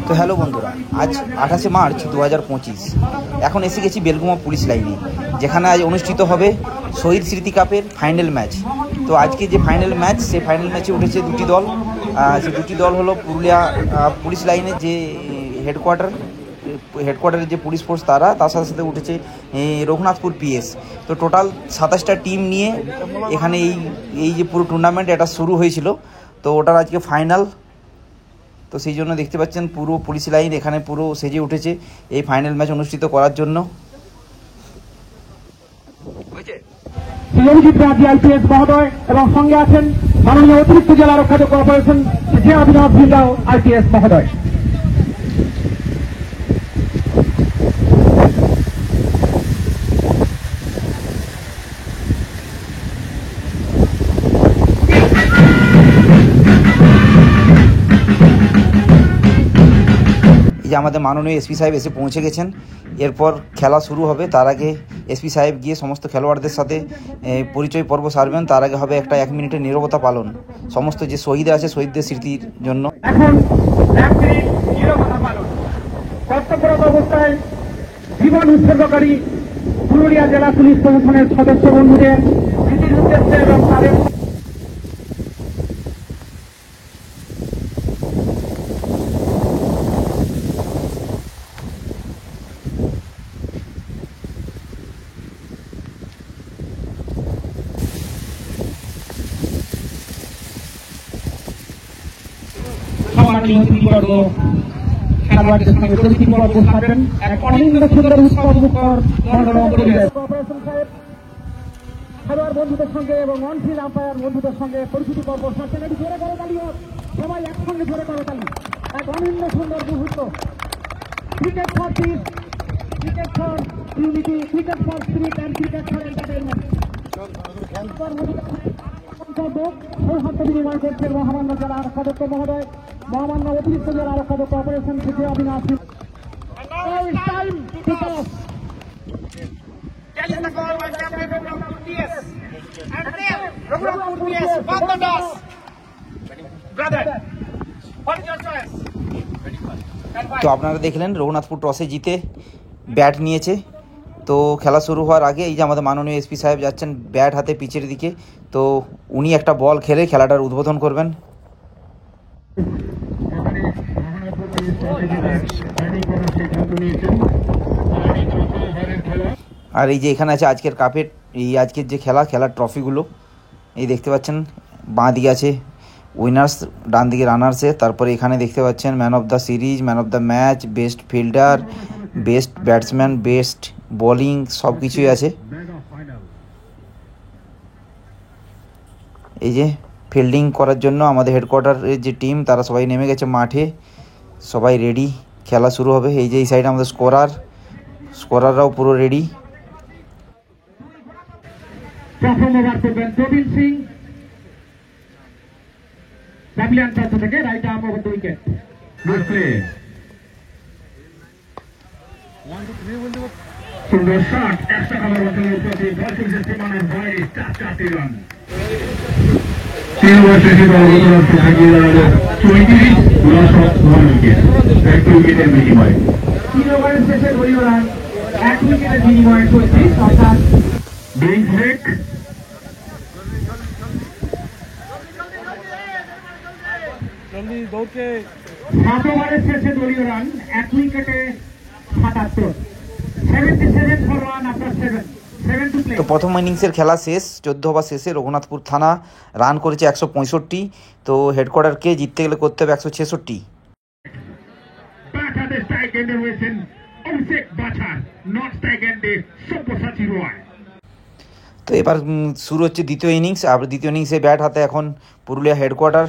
তো হ্যালো বন্ধুরা, আজ 28শে মার্চ 2025। এখন এসে গেছি বেলগুমা পুলিশ লাইনে, যেখানে আজ অনুষ্ঠিত হবে শহীদ স্মৃতি কাপের ফাইনাল ম্যাচ। তো আজকে যে ফাইনাল ম্যাচ, সেই ফাইনাল ম্যাচে উঠেছে দুটি দল। সেই দুটি দল হলো পুরুলিয়া পুলিশ লাইনের যে হেডকোয়ার্টারের যে পুলিশ ফোর্স তার সাথে সাথে উঠেছে রঘুনাথপুর পিএস। তো টোটাল 27টা টিম নিয়ে এখানে এই যে পুরো টুর্নামেন্ট এটা শুরু হয়েছিল, তো ওটার আজকে ফাইনাল। তো সেই জন্য দেখতে পাচ্ছেন পুরো পুলিশ লাইন এখানে পুরো সেজে উঠেছে এই ফাইনাল ম্যাচ অনুষ্ঠিত করার জন্য। আইপিএস মহোদয় এবং সঙ্গে আছেন মাননীয় অতিরিক্ত জেলা রক্ষাযোগ্য অপারেশন যে অভিনব ভিন্ডাও আইপিএস মহোদয়। যে আমাদের মাননীয় এসপি সাহেব এসে পৌঁছে গেছেন, এরপর খেলা শুরু হবে। তার আগে এসপি সাহেব গিয়ে সমস্ত খেলোয়াড়দের সাথে পরিচয় পর্ব সারবেন। তার আগে হবে একটা 1 মিনিটের নীরবতা পালন সমস্ত যে শহীদ আছে শহীদদের স্মৃতির জন্য। এখন 1 মিনিট নীরবতা পালন। কর্তব্যরত অবস্থায় জীবন উৎসর্গকারী পুরুলিয়া জেলা পুলিশ প্রশাসনের সদস্য বন্ধুদের স্মৃতির উদ্দেশ্যে এবং তাদের খেলোয়াড়দের সঙ্গে পরিচিতি পর্ব সারবেন। এক অনিন্দ সুন্দর উৎসব মুখর মনোরম পরিবেশ। অপারেশন সাহেব খেলোয়াড় বন্ধুদের সঙ্গে এবং অনফিল্ড আম্পায়ার বন্ধুদের সঙ্গে পরিচিতি পর্ব সারছেন। এটি জোরে করে তালি হোক, সবাই একসঙ্গে জোরে করে তালি। এক অনিন্দ সুন্দর মুহূর্ত। Cricket for peace, cricket for unity, cricket for spirit and cricket for entertainment. সৌহার্দ্য বিনিময় করছেন মহামান্য জেলা আরক্ষাধ্যক্ষ মহোদয়, মহামান্য অতিরিক্ত জেলা আরক্ষাধ্যক্ষ অপারেশন থেকে অবিনাশ। তো আপনারা দেখলেন রঘুনাথপুর টসে জিতে ব্যাট নিয়েছে। তো খেলা শুরু হওয়ার আগে এই যে আমাদের মাননীয় এসপি সাহেব যাচ্ছেন ব্যাট হাতে পিচের দিকে। তো উনি একটা বল খেলে খেলাটার উদ্বোধন করবেন। আর এই যে এখানে আছে আজকের কাপের আজকের যে খেলার ট্রফিগুলো এই দেখতে পাচ্ছেন। বাঁ দিকে আছে উইনার্স, ডান দিকে রানার্সে। তারপরে এখানে দেখতে পাচ্ছেন man of the series, man of the match, best fielder, best batsman, best bowling, সব কিছুই আছে। এই যে ফিল্ডিং করার জন্য আমাদের হেডকোয়ার্টারের যে টিম তারা সবাই নেমে গেছে মাঠে, সবাই রেডি, খেলা শুরু হবে। এই যে এই সাইডে আমাদের স্কোরাররাও পুরো রেডি। থেকে right arm over the wicket. সুন্দর শট, একটা খাবার অঞ্চলের প্রতি বল তুলছে সীমানার বাইরে 4 রান। 3 ওভার শেষে দল গতরাত্রে এগিয়ে দাঁড়ালো 34 উইকেট, 1 উইকেটের বিনিময়ে। 3 ওভারের শেষে 2 রান, 1 উইকেটের বিনিময়ে 34, অর্থাৎ ব্রেক ব্রেক। 7 ওভারের শেষে 2 রান, 1 উইকেটে 77, 77 for run after 7 to play. তো প্রথম ইনিংসের খেলা শেষ। 14 ওভার শেষে রঘুনাথপুর থানা রান করেছে 165। তো হেডকোয়ার্টারকে জিততে গেলে করতে হবে 166। তো এবার শুরু হচ্ছে দ্বিতীয় ইনিংস। আর দ্বিতীয় ইনিংসে ব্যাট হাতে এখন পুরুলিয়া হেডকোয়ার্টার।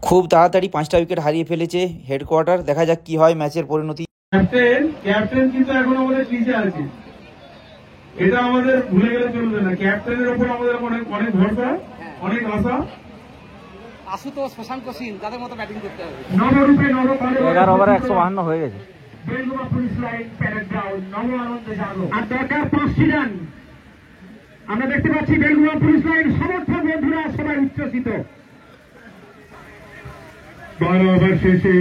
খুব তাড়াতাড়ি 5টা উইকেট হারিয়ে ফেলেছে হেডকোয়ার্টার। দেখা যাক কি হয় ম্যাচের পরিণতি। ক্যাপ্টেন কিন্তু এখন আমাদের পিছে আছে, এটা আমাদের ভুলে গেলে চলবে না। ক্যাপ্টেনের উপর আমাদের অনেক ভরসা, অনেক আশা। আশুতোষ, শশাঙ্ক সিং তাদের মতো ব্যাটিং করতে হবে। 11 ওভারে 152 হয়ে গেছে। আর দরকার 5টি রান। আমরা দেখতে পাচ্ছি বেলগুড়া পুলিশ লাইন সমর্থক বন্ধুরা সবাই উচ্ছ্বসিত। 12 ওভার শেষে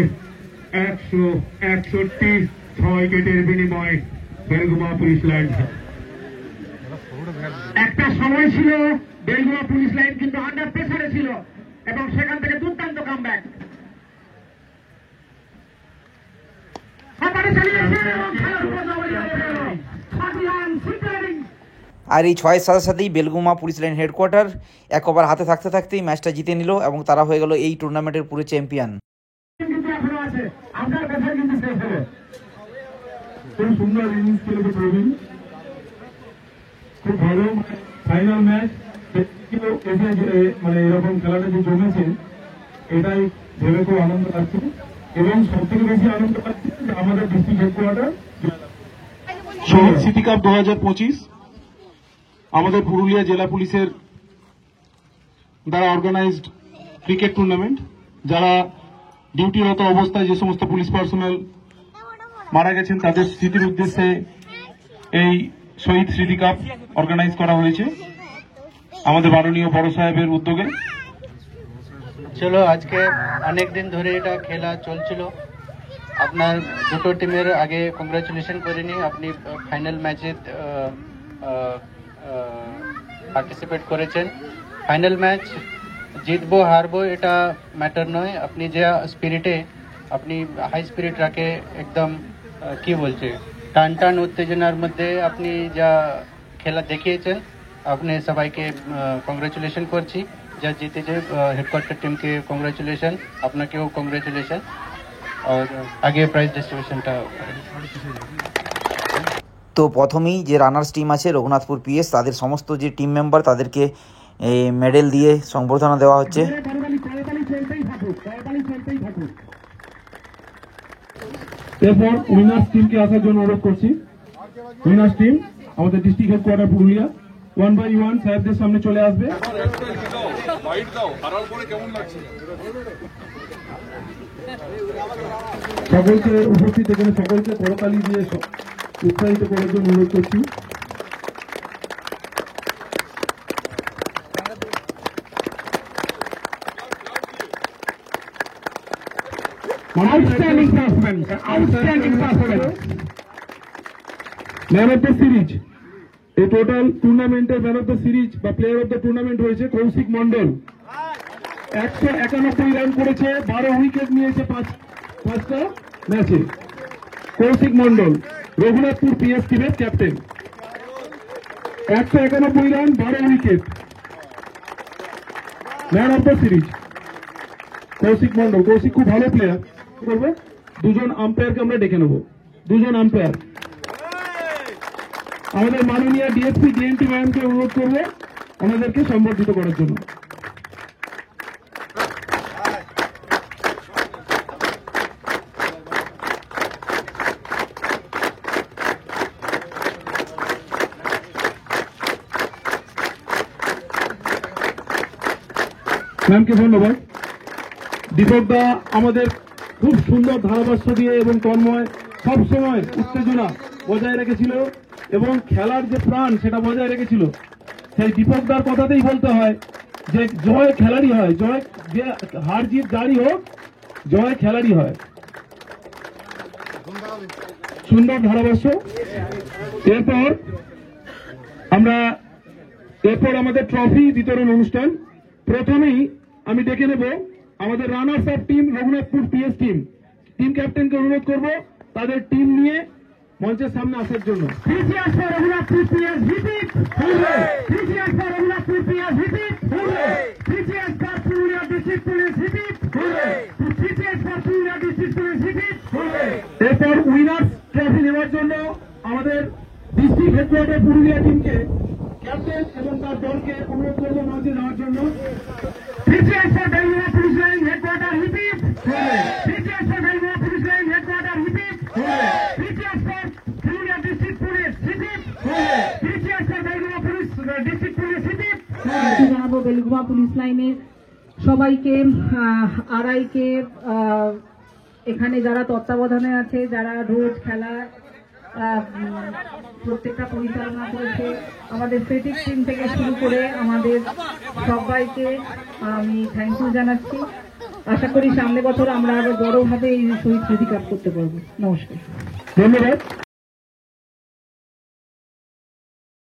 161 উইকেটের বিনিময়ে বেলগুড়া পুলিশ লাইন। একটা সময় ছিল বেলগুড়া পুলিশ লাইন কিন্তু আন্ডার প্রেসারে ছিল এবং সেখান থেকে দুর্দান্ত কামব্যাক। আর এই 6-এর সাথে সাথেই বেলগুমা পুলিশ লাইন হেডকোয়ার্টার 1 ওভার হাতে থাকতে থাকতেই ম্যাচটা জিতে নিল এবং তারা হয়ে গেল এই টুর্নামেন্টের পুরো চ্যাম্পিয়ন। খুব সুন্দর ইনিংস খেলেছে প্রবীণ, খুব ভালো ফাইনাল ম্যাচ। মানে এরকম খেলাটা যে জমেছে এটাই ভেবে খুব আনন্দ পাচ্ছি এবং সব থেকে বেশি আনন্দ পাচ্ছি যে আমাদের ডিস্ট্রিক্ট হেডকোয়ার্টার শহীদ সিটি কাপ 2025 আমাদের পুরুলিয়া জেলা পুলিশের দ্বারা অর্গানাইজড ক্রিকেট টুর্নামেন্ট। যারা ডিউটিরত অবস্থায় যে সমস্ত পুলিশ পার্সোনাল মারা গেছেন তাদের স্মৃতির উদ্দেশ্যে এই শহীদ স্মৃতি কাপ অর্গানাইজ করা হয়েছে আমাদের মাননীয় বড় সাহেবের উদ্যোগে। চলো আজকে অনেক দিন ধরে এটা খেলা চলছিল। আপনার দুটো টিমের আগে কংগ্রাচুলেশন করে নি, আপনি ফাইনাল ম্যাচে পার্টিসিপেট করেছেন। ফাইনাল ম্যাচ জিতবো হারবো এটা ম্যাটার নয়, আপনি যে স্পিরিটে আপনি হাই স্পিরিট রাখে একদম কি বলছে টান টান উত্তেজনার মধ্যে আপনি যা খেলা দেখিয়েছেন, আপনি সবাইকে কংগ্রাচুলেশন করছি। যা জিতেছে হেডকোয়ার্টার টিমকে কংগ্রাচুলেশন, আপনাকেও কংগ্রাচুলেশন। আর আগে প্রাইজ ডিস্ট্রিবিউশনটা তো প্রথমেই যে রানার্স টিম আছে রঘুনাথপুর পিএস, তাদের সমস্ত যে টিম মেম্বার তাদেরকে মেডেল দিয়ে সংবর্ধনা দেওয়া হচ্ছে। এরপর উইনার্স টিমকে আসার জন্য অনুরোধ করছি। উইনার্স টিম আমাদের ডিস্ট্রিক্ট হেডকোয়ার্টার পুরুলিয়া 1 বাই 1 সাহেবদের সামনে চলে আসবে। সকলকে উপস্থিত এখানে সকলকে করতালি দিয়ে উৎসাহিত করার জন্য অনুরোধ করছি। Outstanding performance, outstanding performance. Man of the series, এই টোটাল টুর্নামেন্টের ম্যান অফ দ্য সিরিজ বা প্লেয়ার অফ দ্য টুর্নামেন্ট হয়েছে কৌশিক মন্ডল। 191 রান করেছে, 12 উইকেট নিয়েছে পাঁচটা ম্যাচে। কৌশিক মন্ডল রঘুনাথপুর পিএস টিমের captain. 191 run, 12 wicket, man of the series Koushik Mondal. Koushik খুব ভালো প্লেয়ার। করবো দুজন আম্পায়ারকে আমরা ডেকে নেব। দুজন আম্পায়ার আমাদের মাননীয় ডিএসপি ডিএনটি ম্যামকে অনুরোধ করবো ওনাদেরকে সম্বর্ধিত করার জন্য। ম্যামকে ধন্যবাদ। দীপক দা আমাদের খুব সুন্দর ধারাভাষ্য দিয়ে এবং তন্ময় সবসময় উত্তেজনা বজায় রেখেছিল এবং খেলার যে প্রাণ সেটা বজায় রেখেছিল। সেই দীপক দার কথাতেই বলতে হয় যে জয় খেলারই হয়, জয় যে হার জিত যারই হোক, জয় খেলারই হয়। সুন্দর ধারাভাষ্য। এরপর আমাদের ট্রফি বিতরণ অনুষ্ঠান। প্রথমেই আমি ডেকে নেব আমাদের runners up team Raghunathpur PS team. Team ক্যাপ্টেনকে অনুরোধ করব তাদের টিম নিয়ে মঞ্চের সামনে আসার জন্য। Raghunathpur PS hip hip, Raghunathpur PS hip hip, Purulia district police hip hip, Purulia district police hip hip. এরপর উইনার্স ট্রফি নেওয়ার জন্য আমাদের ডিস্ট্রিক্ট হেডকোয়ার্টার পুরুলিয়া টিমকে ক্যাপ্টেন এবং তার দলকে অনুরোধ করব মঞ্চে যাওয়ার জন্য। Belgura police line headquarter hip hip, Belgura police line headquarter hip hip, Purulia district police hip hip, Belgura police district police hip hip. জানাবো বেলগুড়া পুলিশ লাইনের সবাইকে, আড়াইকে, এখানে যারা তত্ত্বাবধানে আছে, যারা রোজ খেলা প্রত্যেকটা পরিচালনা করেছে। আমাদের ফেটিক টিম থেকে শুরু করে আমাদের সবাইকে আমি থ্যাংক ইউ জানাচ্ছি। আশা করি সামনে বছর আমরা আরো বড়ভাবে এই শহীদ স্মৃতি কাপ করতে পারবো। নমস্কার। ধন্যবাদ।